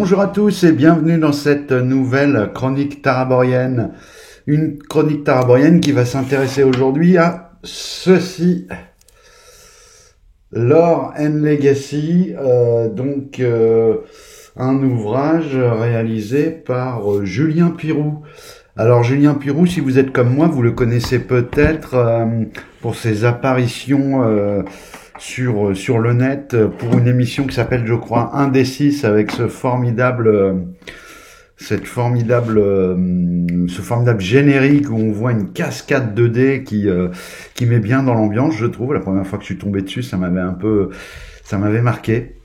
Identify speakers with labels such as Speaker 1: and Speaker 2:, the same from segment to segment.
Speaker 1: Bonjour à tous et bienvenue dans cette nouvelle chronique taraborienne. Une chronique taraborienne qui va s'intéresser aujourd'hui à ceci. Lore and Legacy, un ouvrage réalisé par Julien Pirou. Alors Julien Pirou, si vous êtes comme moi, vous le connaissez peut-être pour ses apparitions sur le net pour une émission qui s'appelle, je crois, Indécis, avec ce formidable générique où on voit une cascade 2D qui met bien dans l'ambiance, je trouve. La première fois que je suis tombé dessus, ça m'avait marqué.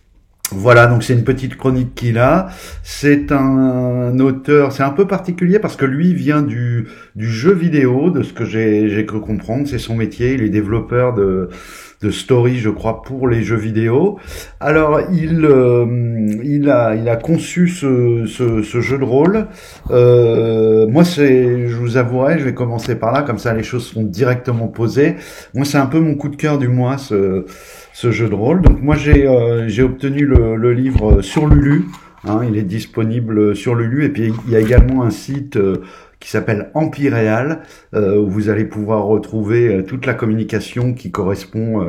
Speaker 1: Voilà, donc c'est une petite chronique qu'il a. C'est un auteur, c'est un peu particulier parce que lui vient du jeu vidéo, de ce que j'ai cru comprendre, c'est son métier. Il est développeur de story, je crois, pour les jeux vidéo. Alors, il a conçu ce jeu de rôle. Moi, je vous avouerai, je vais commencer par là, comme ça les choses seront directement posées. Moi, c'est un peu mon coup de cœur du mois, ce jeu de rôle. Donc moi j'ai obtenu le livre sur Lulu, il est disponible sur Lulu, et puis il y a également un site qui s'appelle Empireal, où vous allez pouvoir retrouver toute la communication qui correspond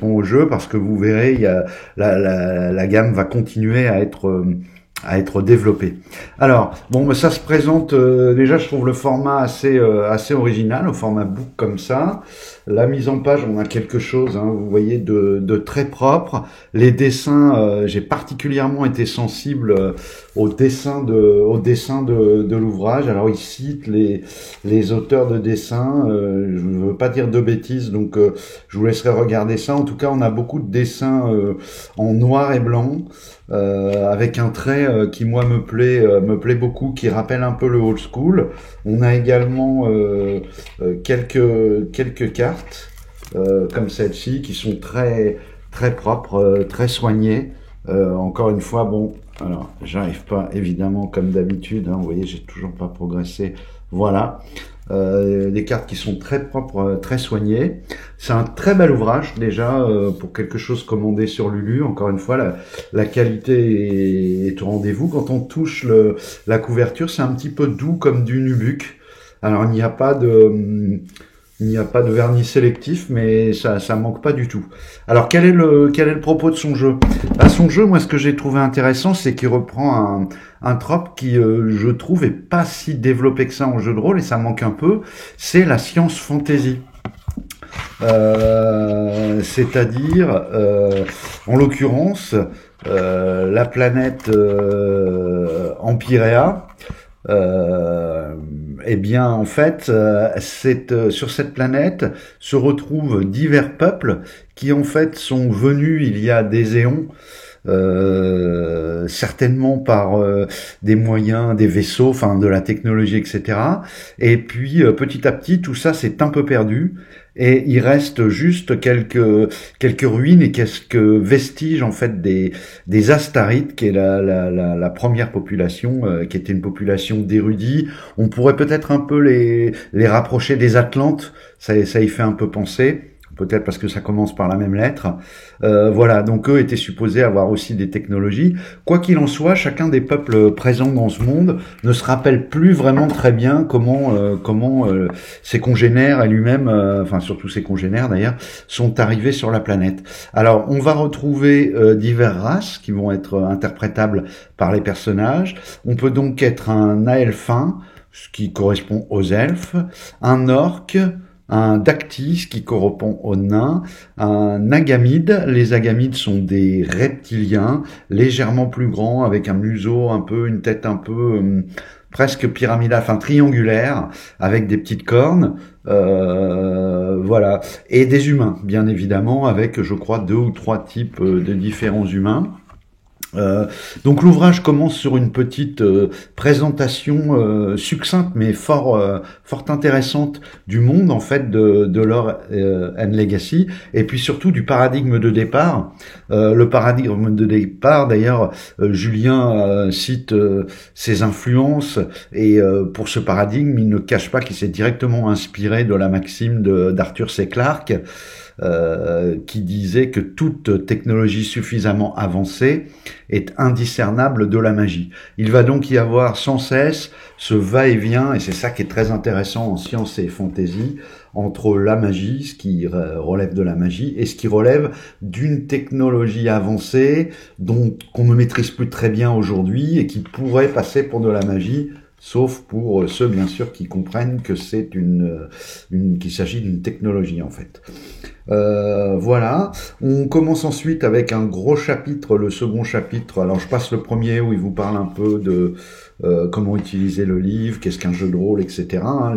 Speaker 1: au jeu, parce que vous verrez, il y a la gamme va continuer à être développée. Alors, bon, ça se présente, déjà je trouve le format assez original, au format book comme ça. La mise en page, on a quelque chose, vous voyez, de très propre. Les dessins, j'ai particulièrement été sensible au dessin de l'ouvrage. Alors, il cite les auteurs de dessins. Je ne veux pas dire de bêtises, donc je vous laisserai regarder ça. En tout cas, on a beaucoup de dessins en noir et blanc, avec un trait qui, moi, me plaît beaucoup, qui rappelle un peu le old school. On a également quelques cartes comme celle-ci qui sont très très propres, très soignées. Encore une fois, bon, alors j'arrive pas évidemment comme d'habitude, vous voyez, j'ai toujours pas progressé. Voilà, des cartes qui sont très propres, très soignées. C'est un très bel ouvrage déjà pour quelque chose commandé sur Lulu. Encore une fois, la qualité est au rendez-vous. Quand on touche la couverture, c'est un petit peu doux comme du nubuck. Alors il n'y a pas de vernis sélectif, mais ça manque pas du tout. Alors quel est le propos de son jeu? Son jeu, moi, ce que j'ai trouvé intéressant, c'est qu'il reprend un trope qui, je trouve, est pas si développé que ça en jeu de rôle, et ça manque un peu. C'est la science fantasy. C'est-à-dire, en l'occurrence, la planète Empirea. Eh bien, en fait, sur cette planète se retrouvent divers peuples qui, en fait, sont venus il y a des éons, certainement par des moyens, des vaisseaux, enfin de la technologie, etc. Et puis, petit à petit, tout ça s'est un peu perdu. Et il reste juste quelques ruines et quelques vestiges, en fait, des Astarites, qui est la première population, qui était une population d'érudits. On pourrait peut-être un peu les rapprocher des Atlantes. Ça y fait un peu penser. Peut-être parce que ça commence par la même lettre. Voilà, donc eux étaient supposés avoir aussi des technologies. Quoi qu'il en soit, chacun des peuples présents dans ce monde ne se rappelle plus vraiment très bien comment ses congénères et lui-même, enfin surtout ses congénères d'ailleurs, sont arrivés sur la planète. Alors, on va retrouver diverses races qui vont être interprétables par les personnages. On peut donc être un Aelfin, ce qui correspond aux elfes, un orc, un Dactys qui correspond aux nains, un Agamide. Les Agamides sont des reptiliens légèrement plus grands, avec un museau une tête un peu presque pyramidale, enfin triangulaire, avec des petites cornes. Voilà, et des humains, bien évidemment, avec, je crois, 2 ou 3 types de différents humains. Donc l'ouvrage commence sur une petite présentation succincte mais fort intéressante du monde, en fait, de Lore and Legacy, et puis surtout du paradigme de départ. Le paradigme de départ, d'ailleurs, Julien cite ses influences, et pour ce paradigme, il ne cache pas qu'il s'est directement inspiré de la maxime d'Arthur C. Clarke, qui disait que toute technologie suffisamment avancée est indiscernable de la magie. Il va donc y avoir sans cesse ce va-et-vient, et c'est ça qui est très intéressant en science et fantasy, entre la magie, ce qui relève de la magie, et ce qui relève d'une technologie avancée qu'on ne maîtrise plus très bien aujourd'hui et qui pourrait passer pour de la magie, sauf pour ceux bien sûr qui comprennent que c'est qu'il s'agit d'une technologie en fait. Voilà. On commence ensuite avec un gros chapitre, le second chapitre. Alors je passe le premier où il vous parle un peu de comment utiliser le livre, qu'est-ce qu'un jeu de rôle, etc. Hein,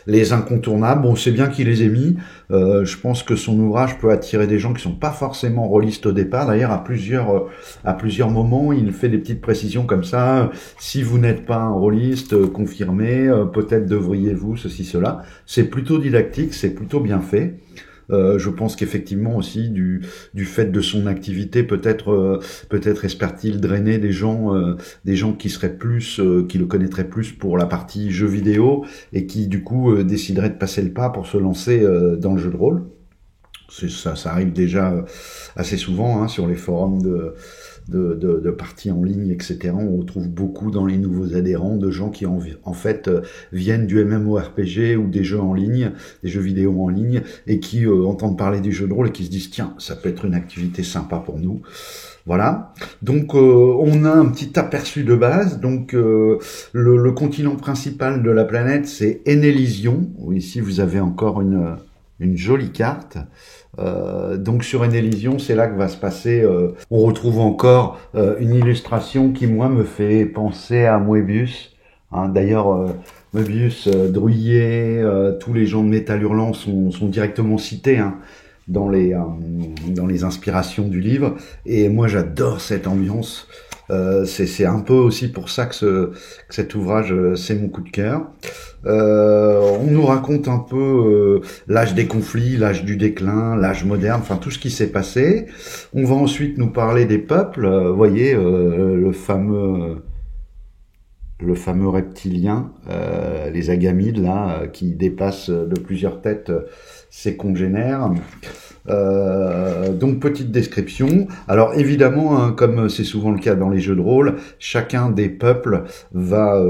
Speaker 1: les incontournables. Bon, c'est bien qu'il les ait mis. Je pense que son ouvrage peut attirer des gens qui sont pas forcément rôlistes au départ. D'ailleurs, à plusieurs moments, il fait des petites précisions comme ça. Si vous n'êtes pas un rôliste confirmé, peut-être devriez-vous ceci, cela. C'est plutôt didactique, c'est plutôt bien fait. Je pense qu'effectivement aussi du fait de son activité, peut-être espère-t-il drainer des gens qui seraient plus, qui le connaîtraient plus pour la partie jeux vidéo et qui du coup décideraient de passer le pas pour se lancer dans le jeu de rôle. Ça arrive déjà assez souvent hein, sur les forums de parties en ligne, etc. On retrouve beaucoup dans les nouveaux adhérents de gens qui en fait viennent du MMORPG ou des jeux en ligne, des jeux vidéo en ligne, et qui entendent parler du jeu de rôle et qui se disent tiens, ça peut être une activité sympa pour nous. Voilà. Donc on a un petit aperçu de base. Donc le continent principal de la planète, c'est Enélysion. Ici vous avez encore une jolie carte. Donc sur Enélysion, c'est là que va se passer. On retrouve encore une illustration qui moi me fait penser à Moebius. Hein, d'ailleurs, Moebius, Druillet, tous les gens de Métal Hurlant sont directement cités hein, dans les inspirations du livre. Et moi, j'adore cette ambiance. C'est un peu aussi pour ça que cet ouvrage, c'est mon coup de cœur. On nous raconte un peu l'âge des conflits, l'âge du déclin, l'âge moderne, enfin tout ce qui s'est passé. On va ensuite nous parler des peuples. Vous voyez le fameux reptilien, les agamides là, qui dépassent de plusieurs têtes ses congénères. Donc petite description. Alors évidemment, hein, comme c'est souvent le cas dans les jeux de rôle, chacun des peuples va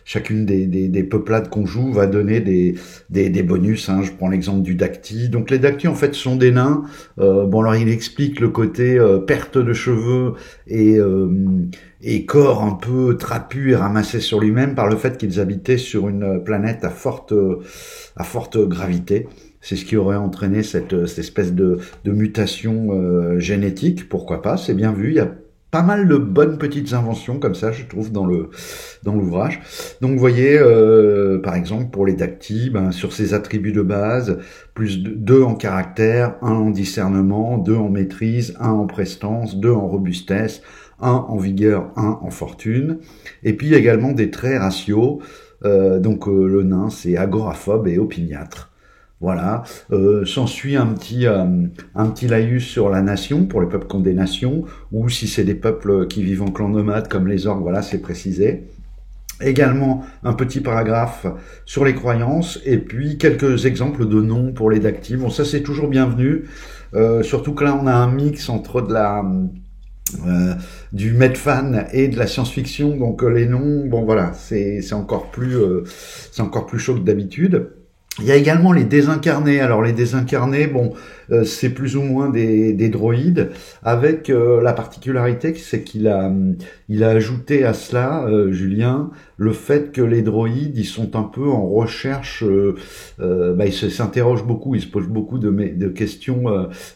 Speaker 1: chacune des peuplades qu'on joue va donner des bonus. Hein. Je prends l'exemple du Dacty. Donc les Dacty en fait sont des nains. Bon alors il explique le côté perte de cheveux et corps un peu trapu et ramassé sur lui-même par le fait qu'ils habitaient sur une planète à forte gravité. C'est ce qui aurait entraîné cette espèce de mutation génétique. Pourquoi pas, c'est bien vu. Il y a pas mal de bonnes petites inventions comme ça, je trouve, dans l'ouvrage. Donc, vous voyez, par exemple, pour les Dacty, sur ses attributs de base, plus 2 en caractère, 1 en discernement, 2 en maîtrise, 1 en prestance, 2 en robustesse, 1 en vigueur, 1 en fortune. Et puis, également des traits raciaux. Donc, le nain, c'est agoraphobe et opiniâtre. Voilà, s'ensuit un petit laïus sur la nation, pour les peuples qui ont des nations, ou si c'est des peuples qui vivent en clan nomade comme les orques, voilà, c'est précisé. Également un petit paragraphe sur les croyances, et puis quelques exemples de noms pour les Dacty. Bon, ça c'est toujours bienvenu, surtout que là on a un mix entre du medfan et de la science-fiction, donc les noms, bon voilà, c'est encore plus chaud que d'habitude. Il y a également les désincarnés. Alors les désincarnés, bon, c'est plus ou moins des droïdes, avec la particularité, c'est qu'il a ajouté à cela, Julien, le fait que les droïdes, ils sont un peu en recherche, ils s'interrogent beaucoup, ils se posent beaucoup de questions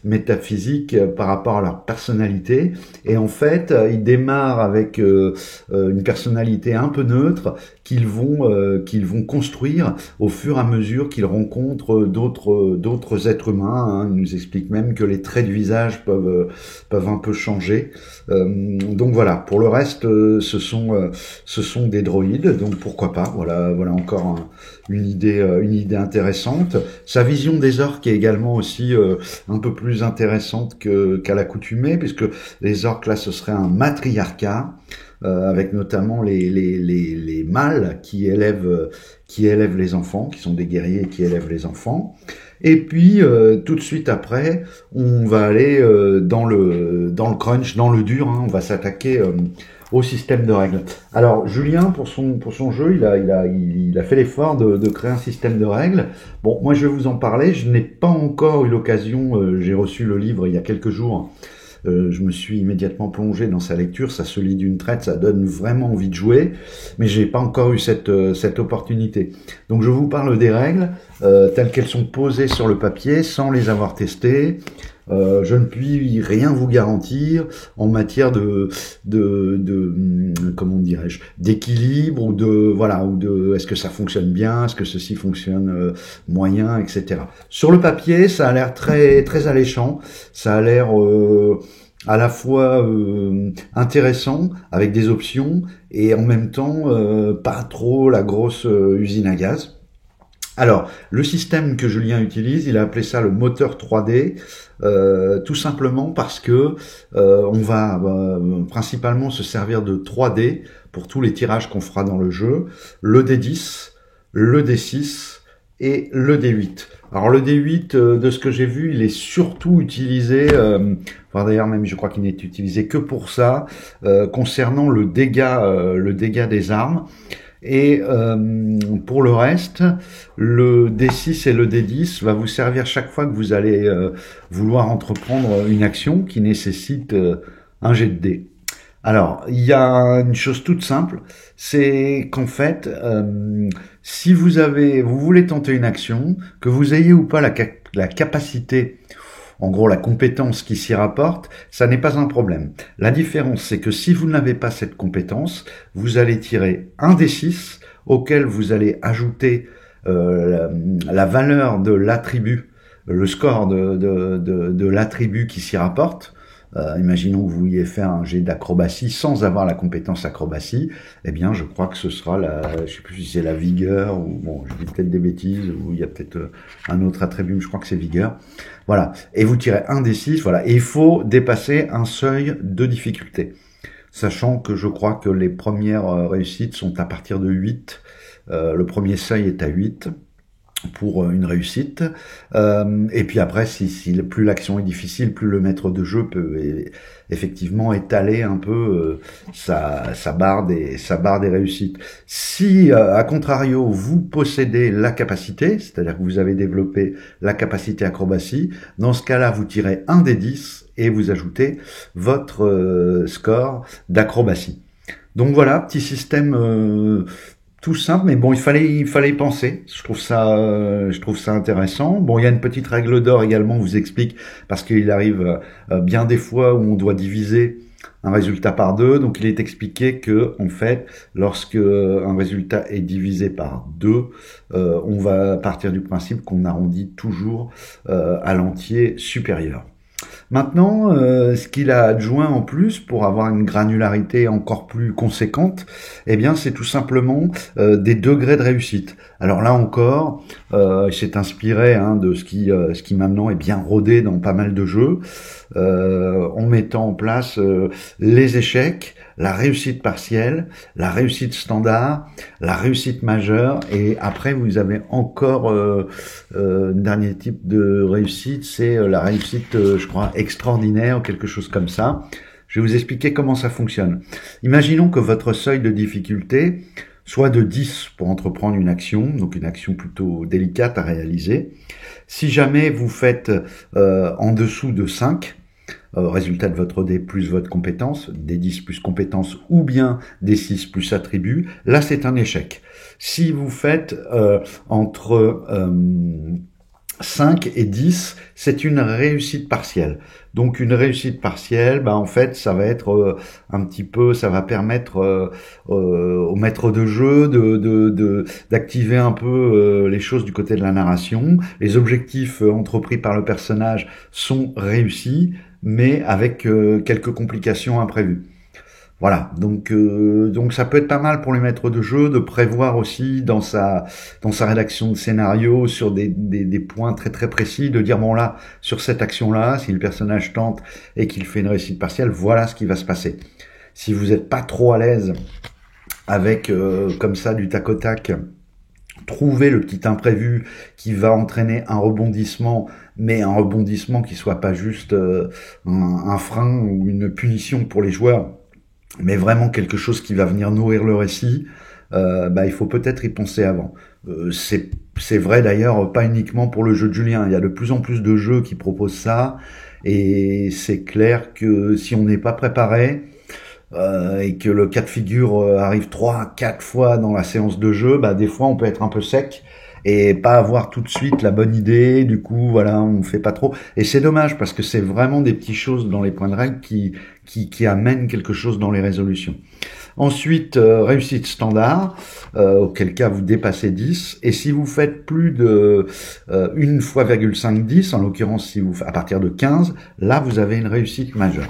Speaker 1: métaphysiques par rapport à leur personnalité, et en fait, ils démarrent avec une personnalité un peu neutre qu'ils vont construire au fur et à mesure qu'ils rencontrent d'autres êtres humains. Hein. Il nous explique même que les traits du visage peuvent un peu changer. Donc voilà. Pour le reste, ce sont des droïdes. Donc pourquoi pas. Voilà encore une idée intéressante. Sa vision des orques est également aussi un peu plus intéressante qu'à l'accoutumée, puisque les orques là, ce serait un matriarcat. avec notamment les mâles qui élèvent les enfants, qui sont des guerriers qui élèvent les enfants. Et puis tout de suite après, on va aller dans le crunch, dans le dur. On va s'attaquer au système de règles. Alors Julien, pour son jeu, il a fait l'effort de créer un système de règles. Bon, moi je vais vous en parler. Je n'ai pas encore eu l'occasion. J'ai reçu le livre il y a quelques jours. Je me suis immédiatement plongé dans sa lecture, ça se lit d'une traite, ça donne vraiment envie de jouer, mais j'ai pas encore eu cette opportunité. Donc je vous parle des règles telles qu'elles sont posées sur le papier, sans les avoir testées. Je ne puis rien vous garantir en matière de comment dirais-je, d'équilibre ou de est-ce que ça fonctionne bien, est-ce que ceci fonctionne moyen, etc. Sur le papier, ça a l'air très très alléchant, ça a l'air à la fois intéressant avec des options et en même temps pas trop la grosse usine à gaz. Alors, le système que Julien utilise, il a appelé ça le moteur 3D, tout simplement parce que on va principalement se servir de 3D pour tous les tirages qu'on fera dans le jeu, le D10, le D6 et le D8. Alors le D8, de ce que j'ai vu, il est surtout utilisé, d'ailleurs même je crois qu'il n'est utilisé que pour ça, concernant le dégât des armes. Et pour le reste, le D6 et le D10 va vous servir chaque fois que vous allez vouloir entreprendre une action qui nécessite un jet de dés. Alors, il y a une chose toute simple, c'est qu'en fait, si vous voulez tenter une action, que vous ayez ou pas la capacité, en gros la compétence qui s'y rapporte, ça n'est pas un problème. La différence, c'est que si vous n'avez pas cette compétence, vous allez tirer un D6 auquel vous allez ajouter la valeur de l'attribut, le score de l'attribut qui s'y rapporte. Imaginons que vous vouliez faire un jet d'acrobatie sans avoir la compétence acrobatie, eh bien je crois que ce sera je sais plus si c'est la vigueur, ou bon, je dis peut-être des bêtises, ou il y a peut-être un autre attribut, mais je crois que c'est vigueur. Voilà, et vous tirez un des 6, voilà, et il faut dépasser un seuil de difficulté. Sachant que je crois que les premières réussites sont à partir de 8, le premier seuil est à 8. Pour une réussite, et puis après, plus l'action est difficile, plus le maître de jeu peut effectivement étaler un peu sa barre des réussites. Si, à contrario, vous possédez la capacité, c'est-à-dire que vous avez développé la capacité acrobatie, dans ce cas-là, vous tirez un des 10 et vous ajoutez votre score d'acrobatie. Donc voilà, petit système tout simple, mais bon, il fallait y penser. Je trouve ça intéressant. Bon, il y a une petite règle d'or également, on vous explique, parce qu'il arrive bien des fois où on doit diviser un résultat par 2. Donc, il est expliqué que, en fait, lorsque un résultat est divisé par 2, on va partir du principe qu'on arrondit toujours à l'entier supérieur. Maintenant, ce qu'il a adjoint en plus pour avoir une granularité encore plus conséquente, eh bien, c'est tout simplement des degrés de réussite. Alors là encore, il s'est inspiré de ce qui maintenant est bien rodé dans pas mal de jeux, en mettant en place les échecs, la réussite partielle, la réussite standard, la réussite majeure, et après vous avez encore un dernier type de réussite, c'est la réussite, je crois, extraordinaire ou quelque chose comme ça. Je vais vous expliquer comment ça fonctionne. Imaginons que votre seuil de difficulté soit de 10 pour entreprendre une action, donc une action plutôt délicate à réaliser. Si jamais vous faites en dessous de 5, résultat de votre dé plus votre compétence, des 10 plus compétence ou bien des 6 plus attribut, là c'est un échec. Si vous faites entre 5 et 10, c'est une réussite partielle. Donc une réussite partielle, en fait, ça va être ça va permettre au maître de jeu d'activer un peu les choses du côté de la narration. Les objectifs entrepris par le personnage sont réussis, mais avec quelques complications imprévues. Voilà, donc ça peut être pas mal pour les maîtres de jeu de prévoir aussi dans sa rédaction de scénario sur des points très très précis, de dire bon là, sur cette action-là, si le personnage tente et qu'il fait une réussite partielle, voilà ce qui va se passer. Si vous n'êtes pas trop à l'aise avec comme ça du tac au tac, trouver le petit imprévu qui va entraîner un rebondissement, mais un rebondissement qui soit pas juste un frein ou une punition pour les joueurs, mais vraiment quelque chose qui va venir nourrir le récit. Il faut peut-être y penser avant. C'est vrai d'ailleurs pas uniquement pour le jeu de Julien. Il y a de plus en plus de jeux qui proposent ça, et c'est clair que si on n'est pas préparé et que le cas de figure arrive 3-4 fois dans la séance de jeu, des fois on peut être un peu sec et pas avoir tout de suite la bonne idée. Du coup, voilà, on fait pas trop. Et c'est dommage parce que c'est vraiment des petites choses dans les points de règle qui amènent quelque chose dans les résolutions. Ensuite, réussite standard, auquel cas vous dépassez 10. Et si vous faites plus de 1 fois 5 10, en l'occurrence si vous à partir de 15, là vous avez une réussite majeure.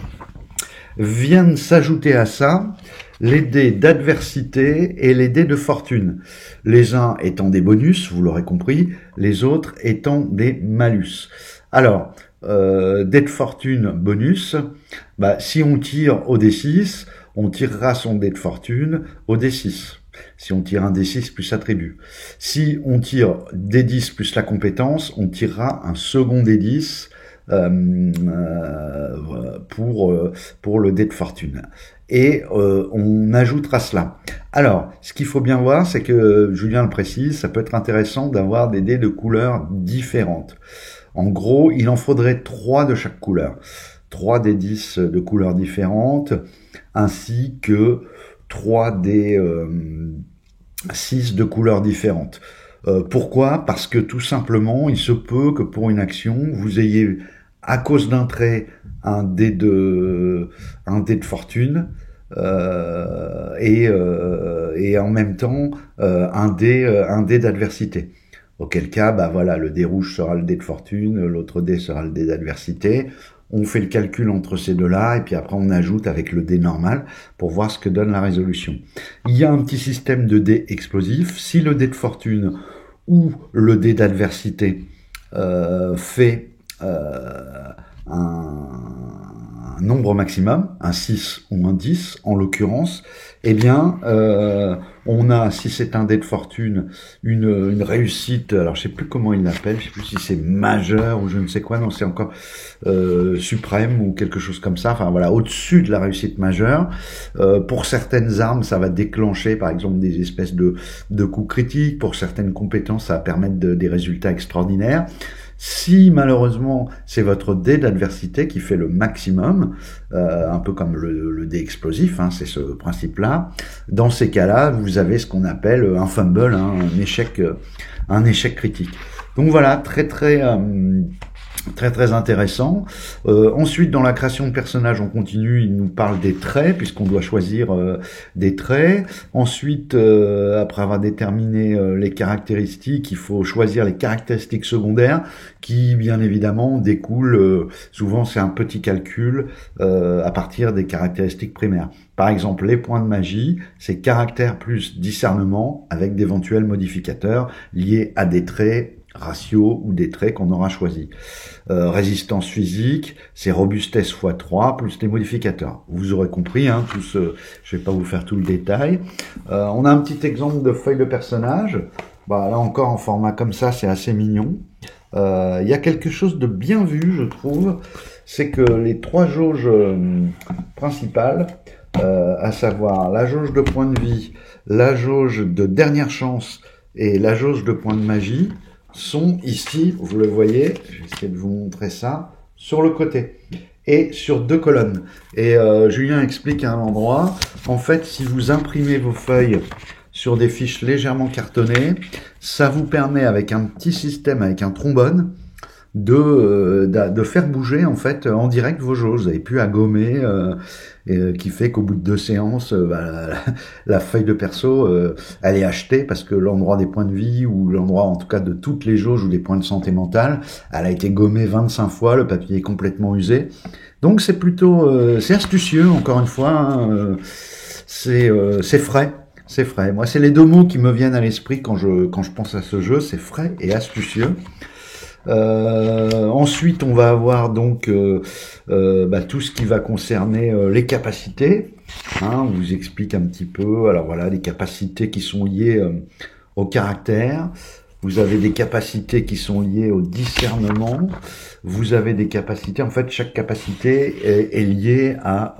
Speaker 1: Viennent s'ajouter à ça les dés d'adversité et les dés de fortune. Les uns étant des bonus, vous l'aurez compris, les autres étant des malus. Alors, dés de fortune bonus, si on tire au D6, on tirera son dé de fortune au D6. Si on tire un D6 plus attribut. Si on tire D10 plus la compétence, on tirera un second D10 pour le dé de fortune. Et on ajoutera cela. Alors, ce qu'il faut bien voir, c'est que, Julien le précise, ça peut être intéressant d'avoir des dés de couleurs différentes. En gros, il en faudrait 3 de chaque couleur. 3 des 10 de couleurs différentes, ainsi que 3 des 6 de couleurs différentes. Pourquoi ? Parce que tout simplement, il se peut que pour une action, vous ayez, à cause d'un trait, un dé de fortune, et en même temps un dé d'adversité. Auquel cas, voilà, le dé rouge sera le dé de fortune, l'autre dé sera le dé d'adversité. On fait le calcul entre ces deux-là, et puis après on ajoute avec le dé normal pour voir ce que donne la résolution. Il y a un petit système de dés explosifs. Si le dé de fortune ou le dé d'adversité fait un nombre maximum, un 6 ou un 10 en l'occurrence, eh bien on a, si c'est un dé de fortune, une réussite, alors je sais plus comment il l'appelle, je sais plus si c'est majeur ou je ne sais quoi, non c'est encore suprême ou quelque chose comme ça, enfin voilà, au-dessus de la réussite majeure. Pour certaines armes, ça va déclencher par exemple des espèces de coups critiques, pour certaines compétences, ça va permettre des résultats extraordinaires. Si malheureusement c'est votre dé d'adversité qui fait le maximum, un peu comme le dé explosif, c'est ce principe-là, dans ces cas-là, vous avez ce qu'on appelle un fumble, un échec critique. Donc voilà, très intéressant. Ensuite, dans la création de personnages, on continue, il nous parle des traits, puisqu'on doit choisir des traits. Ensuite, après avoir déterminé les caractéristiques, il faut choisir les caractéristiques secondaires, qui, bien évidemment, découlent, souvent c'est un petit calcul, à partir des caractéristiques primaires. Par exemple, les points de magie, c'est caractère plus discernement, avec d'éventuels modificateurs liés à des traits, ratio ou des traits qu'on aura choisis. Résistance physique, c'est robustesse x3 plus les modificateurs. Vous aurez compris, je vais pas vous faire tout le détail. On a un petit exemple de feuille de personnage. Là encore en format comme ça, c'est assez mignon. Il y a quelque chose de bien vu, je trouve, c'est que les 3 jauges principales, à savoir la jauge de points de vie, la jauge de dernière chance et la jauge de points de magie, sont ici, vous le voyez, je vais essayer de vous montrer ça, sur le côté et sur 2 colonnes. Et Julien explique à un endroit, en fait, si vous imprimez vos feuilles sur des fiches légèrement cartonnées, ça vous permet, avec un petit système, avec un trombone, de faire bouger en fait en direct vos jauges. Vous n'avez plus à gommer, qui fait qu'au bout de 2 séances, la feuille de perso, elle est achetée parce que l'endroit des points de vie ou l'endroit en tout cas de toutes les jauges ou des points de santé mentale, elle a été gommée 25 fois, le papier est complètement usé. Donc c'est plutôt, c'est astucieux encore une fois, c'est frais. C'est frais. Moi, c'est les 2 mots qui me viennent à l'esprit quand je pense à ce jeu, c'est frais et astucieux. Ensuite, on va avoir donc tout ce qui va concerner les capacités. On vous explique un petit peu, alors voilà, les capacités qui sont liées au caractère. Vous avez des capacités qui sont liées au discernement. Vous avez des capacités, en fait, chaque capacité est liée à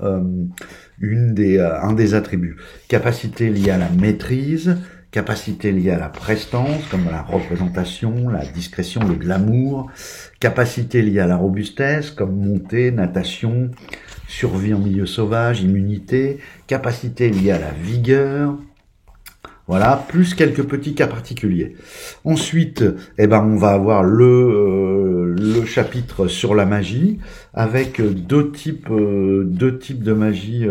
Speaker 1: un des attributs. Capacité liée à la maîtrise, capacité liée à la prestance, comme la représentation, la discrétion, le glamour. Capacité liée à la robustesse, comme montée, natation, survie en milieu sauvage, immunité. Capacité liée à la vigueur. Voilà, plus quelques petits cas particuliers. Ensuite, on va avoir le chapitre sur la magie, avec deux types de magie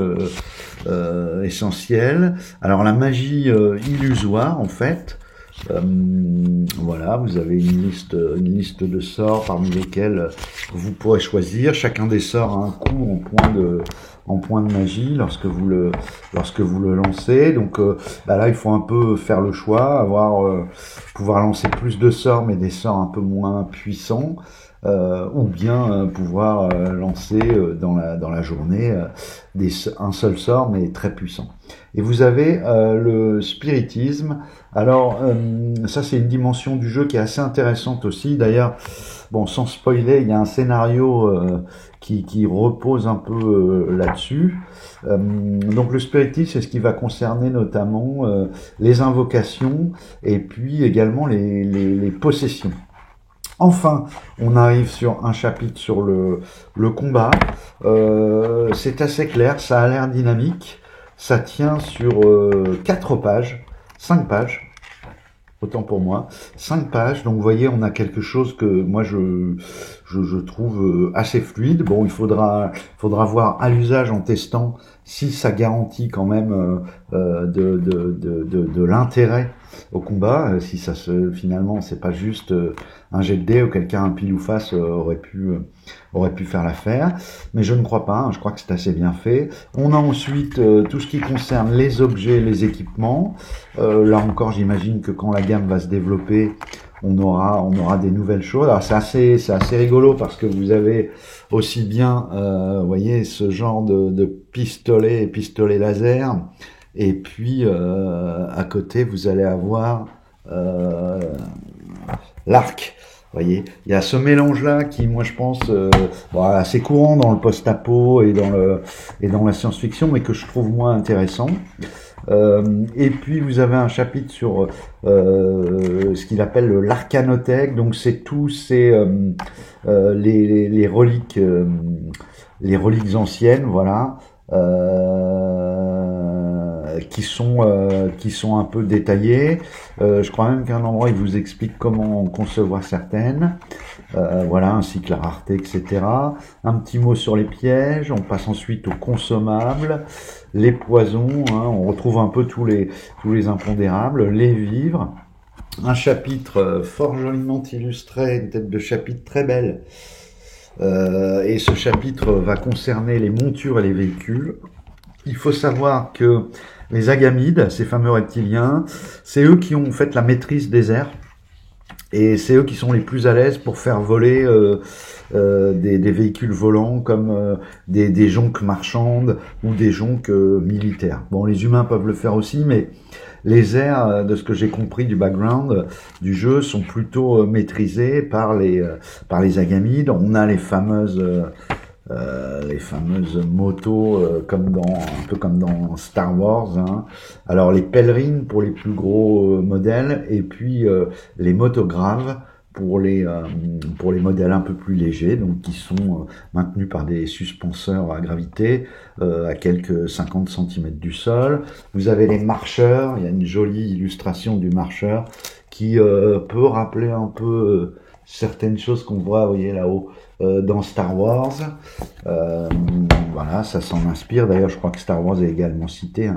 Speaker 1: essentielles. Alors la magie illusoire, en fait. Voilà, vous avez une liste de sorts parmi lesquels vous pourrez choisir. Chacun des sorts a un coût en points de magie lorsque vous le lancez. Donc là, il faut un peu faire le choix, pouvoir lancer plus de sorts, mais des sorts un peu moins puissants. Ou bien pouvoir lancer dans la journée un seul sort mais très puissant. Et vous avez le spiritisme. Alors ça c'est une dimension du jeu qui est assez intéressante aussi. D'ailleurs, bon, sans spoiler, il y a un scénario qui repose un peu là-dessus. Donc le spiritisme, c'est ce qui va concerner notamment les invocations et puis également les possessions. Enfin, on arrive sur un chapitre sur le combat. C'est assez clair, ça a l'air dynamique. Ça tient sur 4 pages, 5 pages, autant pour moi, 5 pages. Donc vous voyez, on a quelque chose que moi je trouve assez fluide. Bon, il faudra voir à l'usage en testant si ça garantit quand même de l'intérêt au combat, si ça finalement c'est pas juste un jet de dés auquel cas un pile ou face aurait pu faire l'affaire, mais je ne crois pas, je crois que c'est assez bien fait. On a ensuite tout ce qui concerne les objets, les équipements. Là encore, j'imagine que quand la gamme va se développer, on aura des nouvelles choses. Alors c'est assez rigolo parce que vous avez aussi bien vous voyez ce genre de pistolet et pistolet laser. Et puis à côté, vous allez avoir l'arc. Vous voyez, il y a ce mélange-là qui, moi, je pense, assez courant dans le post-apo et dans la science-fiction, mais que je trouve moins intéressant. Et puis vous avez un chapitre sur ce qu'il appelle l'arcanothèque. Donc c'est tous ces les reliques anciennes, voilà. Qui sont un peu détaillées. Je crois même qu'à un endroit il vous explique comment concevoir certaines, voilà, ainsi que la rareté, etc. Un petit mot sur les pièges. On passe ensuite aux consommables, les poisons, on retrouve un peu tous les impondérables, les vivres. Un chapitre fort joliment illustré, une tête de chapitre très belle. Et ce chapitre va concerner les montures et les véhicules. Il faut savoir que les agamides, ces fameux reptiliens, c'est eux qui ont fait la maîtrise des airs. Et c'est eux qui sont les plus à l'aise pour faire voler des véhicules volants comme des jonques marchandes ou des jonques militaires. Bon, les humains peuvent le faire aussi, mais les airs, de ce que j'ai compris du background du jeu, sont plutôt maîtrisés par les agamides. On a les fameuses motos un peu comme dans Star Wars, Alors les pèlerines pour les plus gros modèles et puis les motograves pour les modèles un peu plus légers, donc qui sont maintenus par des suspenseurs à gravité à quelques 50 cm du sol. Vous avez les marcheurs, il y a une jolie illustration du marcheur qui peut rappeler un peu certaines choses qu'on voit, vous voyez là-haut, dans Star Wars. Voilà, ça s'en inspire. D'ailleurs, je crois que Star Wars est également cité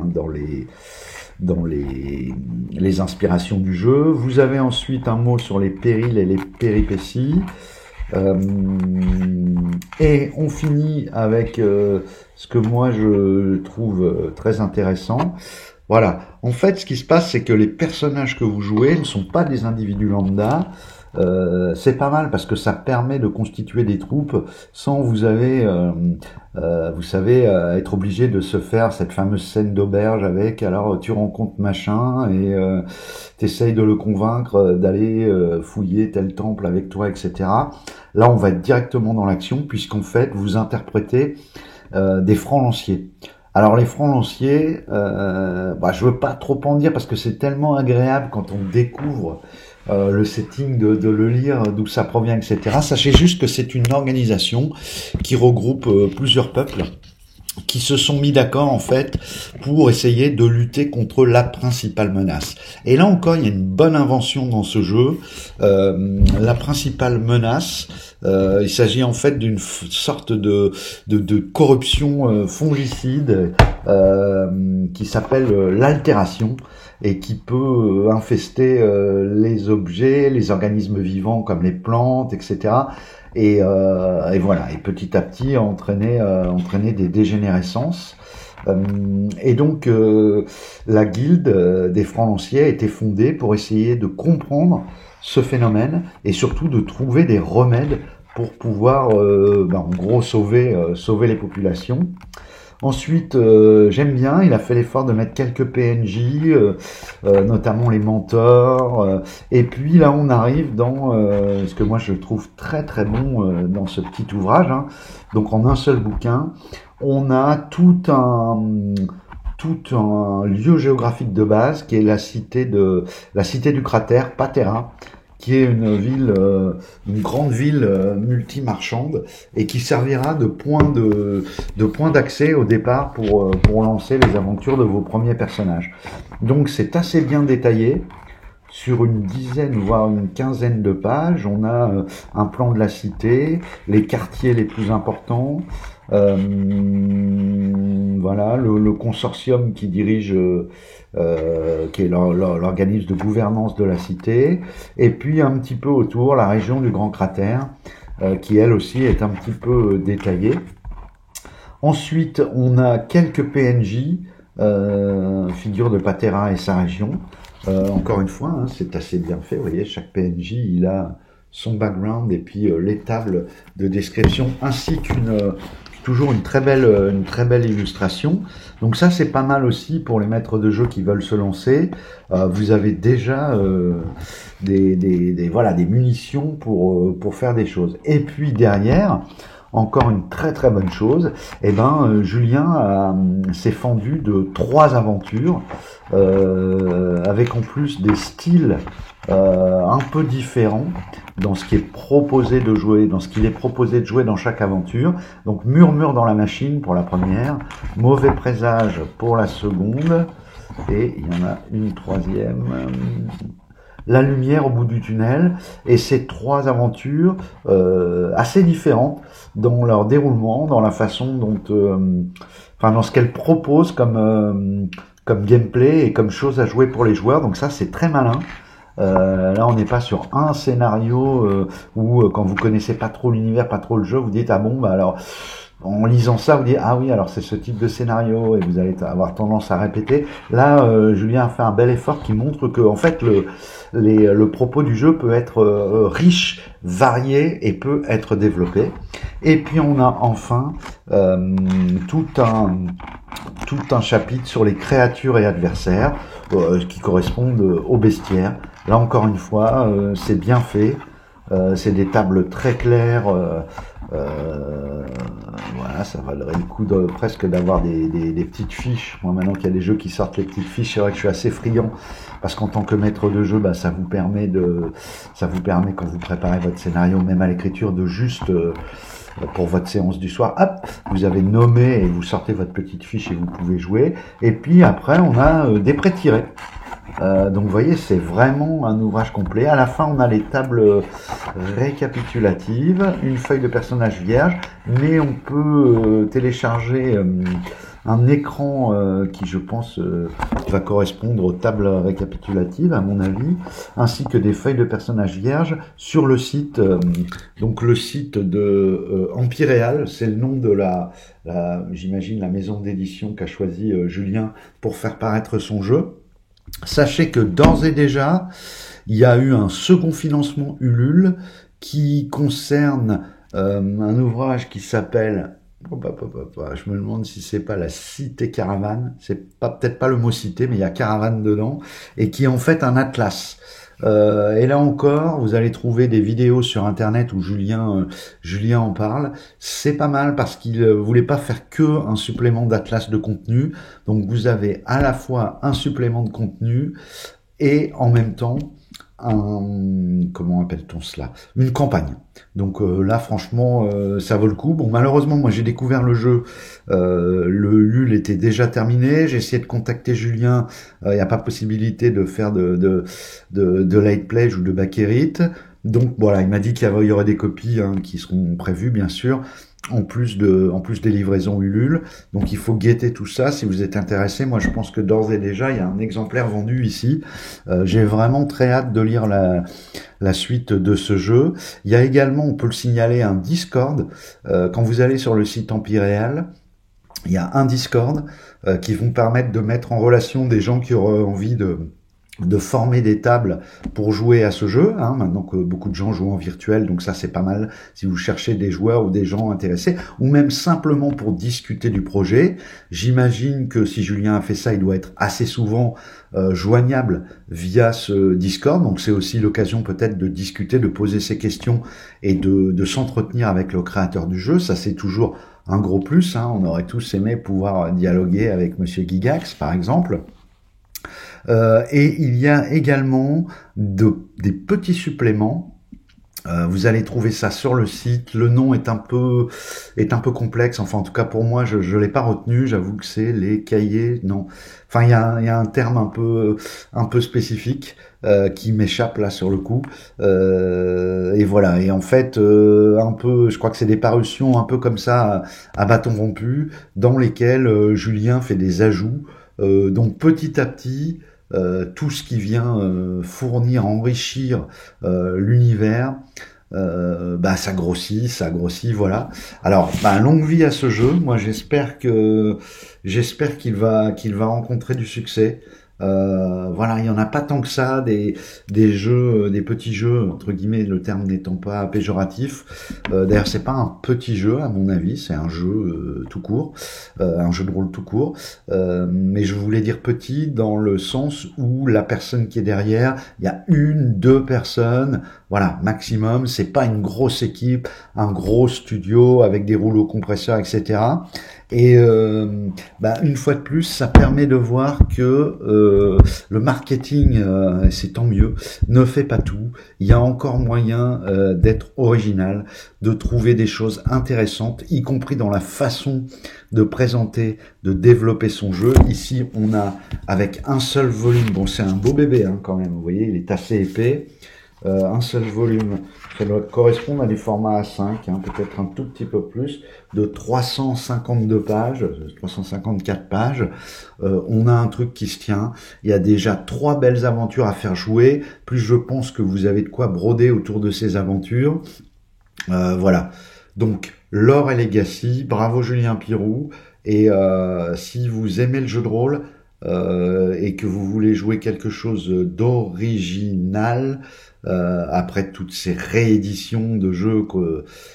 Speaker 1: dans les inspirations du jeu. Vous avez ensuite un mot sur les périls et les péripéties. Et on finit avec ce que moi je trouve très intéressant. Voilà. En fait, ce qui se passe, c'est que les personnages que vous jouez ne sont pas des individus lambda. c'est pas mal parce que ça permet de constituer des troupes sans vous avez, vous savez, être obligé de se faire cette fameuse scène d'auberge avec, alors tu rencontres machin et t'essayes de le convaincre d'aller fouiller tel temple avec toi, etc. Là, on va être directement dans l'action puisqu'en fait, vous interprétez des francs lanciers. Alors les francs lanciers, je veux pas trop en dire parce que c'est tellement agréable quand on découvre le setting de le lire, d'où ça provient, etc. Sachez juste que c'est une organisation qui regroupe plusieurs peuples qui se sont mis d'accord en fait pour essayer de lutter contre la principale menace. Et là encore, il y a une bonne invention dans ce jeu. La principale menace, il s'agit en fait d'une sorte de corruption fongicide qui s'appelle l'altération et qui peut infester les objets, les organismes vivants comme les plantes, etc. Et voilà, et petit à petit entraîner des dégénérescences. Et donc la guilde des francs lanciers a été fondée pour essayer de comprendre ce phénomène et surtout de trouver des remèdes pour pouvoir en gros sauver les populations. Ensuite, j'aime bien, il a fait l'effort de mettre quelques PNJ, notamment les mentors. Et puis là, on arrive dans ce que moi je trouve très très bon dans ce petit ouvrage. Hein. Donc en un seul bouquin, on a tout un lieu géographique de base qui est la cité du cratère, Patera, qui est une ville, une grande ville multimarchande et qui servira de point d'accès au départ pour lancer les aventures de vos premiers personnages. Donc c'est assez bien détaillé. Sur une dizaine, voire une quinzaine de pages, on a un plan de la cité, les quartiers les plus importants, voilà, le consortium qui dirige, qui est l'organisme de gouvernance de la cité, et puis un petit peu autour, la région du Grand Cratère, qui elle aussi est un petit peu détaillée. Ensuite, on a quelques PNJ, figure de Patera et sa région. Encore une fois, hein, c'est assez bien fait. Vous voyez, chaque PNJ, il a son background et puis les tables de description, ainsi toujours une très belle illustration. Donc ça, c'est pas mal aussi pour les maîtres de jeu qui veulent se lancer. Vous avez déjà des munitions pour faire des choses. Et puis derrière, encore une très très bonne chose, Julien s'est fendu de 3 aventures avec en plus des styles un peu différents dans ce qui est proposé de jouer, dans ce qu'il est proposé de jouer dans chaque aventure. Donc Murmure dans la machine pour la première, Mauvais présage pour la seconde, et il y en a une troisième, La lumière au bout du tunnel. Et ces 3 aventures assez différentes dans leur déroulement, dans la façon dont, dans ce qu'elles proposent comme gameplay et comme chose à jouer pour les joueurs. Donc ça, c'est très malin. Là, on n'est pas sur un scénario où quand vous connaissez pas trop l'univers, pas trop le jeu, vous dites ah bon, bah alors en lisant ça, vous dites ah oui, alors c'est ce type de scénario et vous allez avoir tendance à répéter. Là, Julien a fait un bel effort qui montre que en fait le propos du jeu peut être riche, varié et peut être développé. Et puis on a enfin tout un chapitre sur les créatures et adversaires qui correspondent au bestiaire. Là encore une fois, c'est bien fait. C'est des tables très claires. Voilà, ça valerait le coup presque d'avoir des petites fiches. Moi, maintenant qu'il y a des jeux qui sortent les petites fiches, c'est vrai que je suis assez friand parce qu'en tant que maître de jeu, ça vous permet quand vous préparez votre scénario, même à l'écriture, de juste pour votre séance du soir, hop, vous avez nommé et vous sortez votre petite fiche et vous pouvez jouer. Et puis après, on a des pré-tirés. Donc vous voyez, c'est vraiment un ouvrage complet. À la fin, on a les tables récapitulatives, une feuille de personnage vierge, mais on peut télécharger un écran qui, je pense, va correspondre aux tables récapitulatives, à mon avis, ainsi que des feuilles de personnages vierges sur le site. Donc le site de Empiréal, c'est le nom de j'imagine, la maison d'édition qu'a choisi Julien pour faire paraître son jeu. Sachez que d'ores et déjà, il y a eu un second financement Ulule qui concerne un ouvrage qui s'appelle, je me demande si c'est pas la Cité Caravane, c'est pas peut-être pas le mot cité, mais il y a caravane dedans, et qui est en fait un atlas. Et là encore, vous allez trouver des vidéos sur internet où Julien en parle. C'est pas mal parce qu'il voulait pas faire que un supplément d'atlas de contenu. Donc vous avez à la fois un supplément de contenu et en même temps comment appelle-t-on cela? Une campagne. Donc là, franchement, ça vaut le coup. Bon, malheureusement, moi, j'ai découvert le jeu. Le Ulule était déjà terminé. J'ai essayé de contacter Julien. Il n'y a pas possibilité de faire de late pledge ou de back it. Donc voilà, il m'a dit qu'il y aurait des copies qui seront prévues, bien sûr, en plus des livraisons Ulule. Donc il faut guetter tout ça si vous êtes intéressé. Moi, je pense que d'ores et déjà, il y a un exemplaire vendu ici. J'ai vraiment très hâte de lire la suite de ce jeu. Il y a également, on peut le signaler, un Discord. Quand vous allez sur le site Empyréal, il y a un Discord qui vont permettre de mettre en relation des gens qui auraient envie de former des tables pour jouer à ce jeu, maintenant que beaucoup de gens jouent en virtuel, donc ça c'est pas mal si vous cherchez des joueurs ou des gens intéressés, ou même simplement pour discuter du projet. J'imagine que si Julien a fait ça, il doit être assez souvent joignable via ce Discord, donc c'est aussi l'occasion peut-être de discuter, de poser ses questions et de s'entretenir avec le créateur du jeu. Ça c'est toujours un gros plus, on aurait tous aimé pouvoir dialoguer avec Monsieur Gigax par exemple. Et il y a également des petits suppléments. Vous allez trouver ça sur le site. Le nom est un peu complexe. Enfin, en tout cas pour moi, je l'ai pas retenu. J'avoue que c'est les cahiers. Non. Enfin, il y a un terme un peu spécifique qui m'échappe là sur le coup. Et voilà. Et en fait, je crois que c'est des parutions un peu comme ça à bâton rompu, dans lesquelles Julien fait des ajouts. Donc petit à petit. Tout ce qui vient fournir, enrichir l'univers, ça grossit, voilà. Alors, longue vie à ce jeu. Moi, j'espère qu'il va rencontrer du succès. Voilà, il y en a pas tant que ça, des jeux, des petits jeux entre guillemets, le terme n'étant pas péjoratif. D'ailleurs, c'est pas un petit jeu à mon avis, c'est un jeu tout court, un jeu de rôle tout court. Mais je voulais dire petit dans le sens où la personne qui est derrière, il y a 1-2 personnes, voilà, maximum. C'est pas une grosse équipe, un gros studio avec des rouleaux compresseurs, etc. Et une fois de plus, ça permet de voir que le marketing, c'est tant mieux, ne fait pas tout. Il y a encore moyen d'être original, de trouver des choses intéressantes, y compris dans la façon de présenter, de développer son jeu. Ici, on a avec un seul volume, bon c'est un beau bébé quand même, vous voyez, il est assez épais. Un seul volume, ça doit correspondre à des formats A5, peut-être un tout petit peu plus, de 352 pages, 354 pages. On a un truc qui se tient. Il y a déjà 3 belles aventures à faire jouer, plus je pense que vous avez de quoi broder autour de ces aventures. Voilà. Donc, Lore et Legacy, bravo Julien Pirou. Et si vous aimez le jeu de rôle, et que vous voulez jouer quelque chose d'original, après toutes ces rééditions de jeux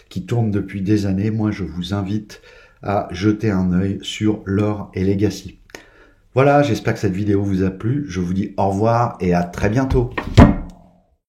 Speaker 1: qui tournent depuis des années, moi je vous invite à jeter un œil sur Lore et Legacy. Voilà, j'espère que cette vidéo vous a plu. Je vous dis au revoir et à très bientôt.